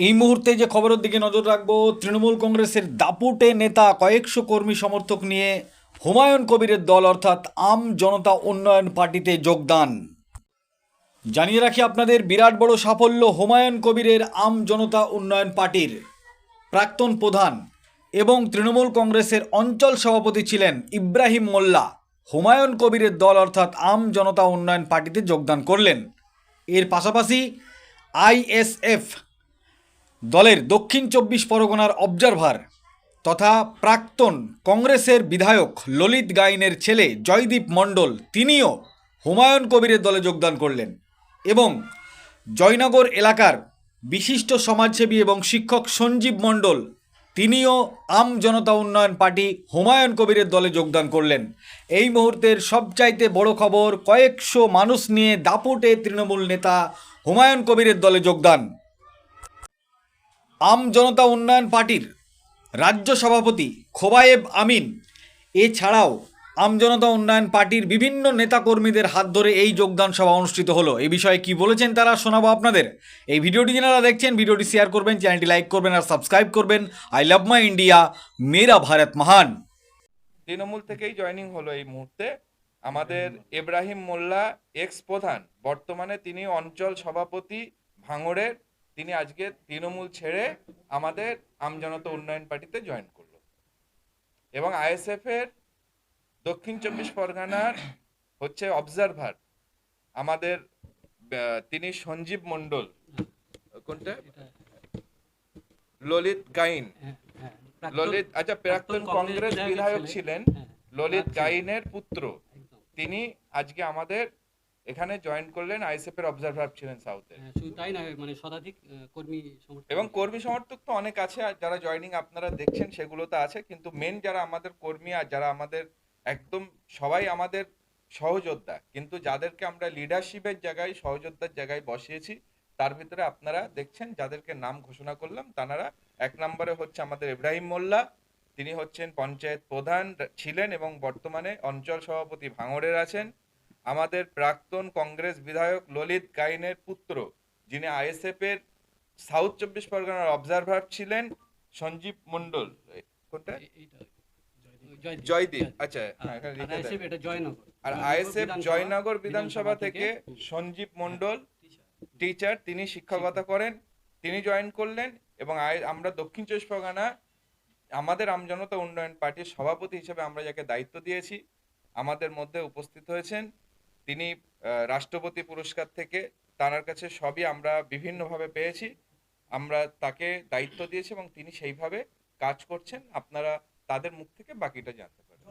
এই মুহূর্তে যে খবরের দিকে নজর রাখবো, তৃণমূল কংগ্রেসের দাপুটে নেতা কয়েকশো কর্মী সমর্থক নিয়ে হুমায়ুন কবিরের দল অর্থাৎ আম জনতা উন্নয়ন পার্টিতে যোগদান। জানিয়ে রাখি আপনাদের, বিরাট বড় সাফল্য হুমায়ুন কবিরের আম জনতা উন্নয়ন পার্টির। প্রাক্তন প্রধান এবং তৃণমূল কংগ্রেসের অঞ্চল সভাপতি ছিলেন ইব্রাহিম মোল্লা হুমায়ুন কবিরের দল অর্থাৎ আম জনতা উন্নয়ন পার্টিতে যোগদান করলেন। এর পাশাপাশি আইএসএফ দলের দক্ষিণ চব্বিশ পরগনার অবজারভার তথা প্রাক্তন কংগ্রেসের বিধায়ক ললিত গাইনের ছেলে জয়দীপ মণ্ডল, তিনিও হুমায়ুন কবিরের দলে যোগদান করলেন। এবং জয়নগর এলাকার বিশিষ্ট সমাজসেবী এবং শিক্ষক সঞ্জীব মণ্ডল, তিনিও আম জনতা উন্নয়ন পার্টি হুমায়ুন কবিরের দলে যোগদান করলেন। এই মুহূর্তের সবচাইতে বড় খবর, কয়েকশো মানুষ নিয়ে দাপুটে তৃণমূল নেতা হুমায়ুন কবিরের দলে যোগদান। আম জনতা উন্নয়ন পার্টির রাজ্য সভাপতি খোবায়েব আমিন এছাড়াও আম জনতা উন্নয়ন পার্টির বিভিন্ন নেতাকর্মীদের হাত ধরে এই যোগদান সভা অনুষ্ঠিত হলো। এই বিষয়ে কি বলেছেন তারা শোনাবো আপনাদের। এই ভিডিওটি যারা দেখছেন, ভিডিওটি শেয়ার করবেন, চ্যানেলটি লাইক করবেন আর সাবস্ক্রাইব করবেন। আই লাভ মাই ইন্ডিয়া, মেরা ভারত মহান। তৃণমূল থেকেই জয়েনিং হলো এই মুহূর্তে আমাদের ইব্রাহিম মোল্লা, এক্স প্রধান, বর্তমানে তিনি অঞ্চল সভাপতি ভাঙড়ের। তিনি আজকে তৃণমূল ছেড়ে আমাদের আমজনতা উন্নয়ন পার্টিতে জয়েন করলো। এবং আইএসএফ এর দক্ষিণ চব্বিশ পরগনার হচ্ছে অবজারভার আমাদের তিনি সঞ্জীব মণ্ডল, কোনটা ললিত গাইন, ললিত আচ্ছা প্রাক্তন কংগ্রেস বিধায়ক ছিলেন, ললিত গাইনের পুত্র, তিনি আজকে আমাদের এখানে জয়েন করলেন। আইএসএফ এর অবজারভার ছিলেন সাউথে। শুধু তাই নয়, মানে শতাধিক কর্মী সমর্থক এবং কর্মী সমর্থক তো অনেক আছে, আর যারা জয়েনিং আপনারা দেখছেন সেগুলো তো আছে, কিন্তু মেন যারা আমাদের কর্মী আর যারা আমাদের একদম সবাই আমাদের সহযোদ্ধা, কিন্তু যাদেরকে আমরা লিডারশিপের জায়গায় সহযোদ্ধার জায়গায় বসিয়েছি, তার ভিতরে আপনারা দেখছেন যাদেরকে নাম ঘোষণা করলাম। তারা এক নম্বরে হচ্ছে আমাদের ইব্রাহিম মোল্লা, তিনি হচ্ছেন পঞ্চায়েত প্রধান ছিলেন এবং বর্তমানে অঞ্চল সভাপতি ভাঙড়ের আছেন। আমাদের প্রাক্তন কংগ্রেস বিধায়ক ললিত গাইনের পুত্র, যিনি আইএসএফ এর সাউথ চব্বিশ পরগনার অবজারভার ছিলেন, সঞ্জীব মণ্ডল। কোনটা জয়দীপ, আচ্ছা এখানে লিখে দেন। আর আইএসএফ জয়নগর বিধানসভা থেকে সঞ্জীব মণ্ডল টিচার, তিনি শিক্ষকতা করেন, তিনি জয়েন করলেন। এবং আমরা দক্ষিণ চব্বিশ পরগনা আমাদের আমজনতা উন্নয়ন পার্টির সভাপতি হিসেবে আমরা যাকে দায়িত্ব দিয়েছি, আমাদের মধ্যে উপস্থিত হয়েছেন তিনি রাষ্ট্রপতি পুরস্কার থেকে, তার কাছে সবই আমরা বিভিন্নভাবে পেয়েছি। আমরা তাকে দায়িত্ব দিয়েছি এবং তিনি সেইভাবে কাজ করছেন। আপনারা তাদের মুখ থেকে বাকিটা জানতে পারেন।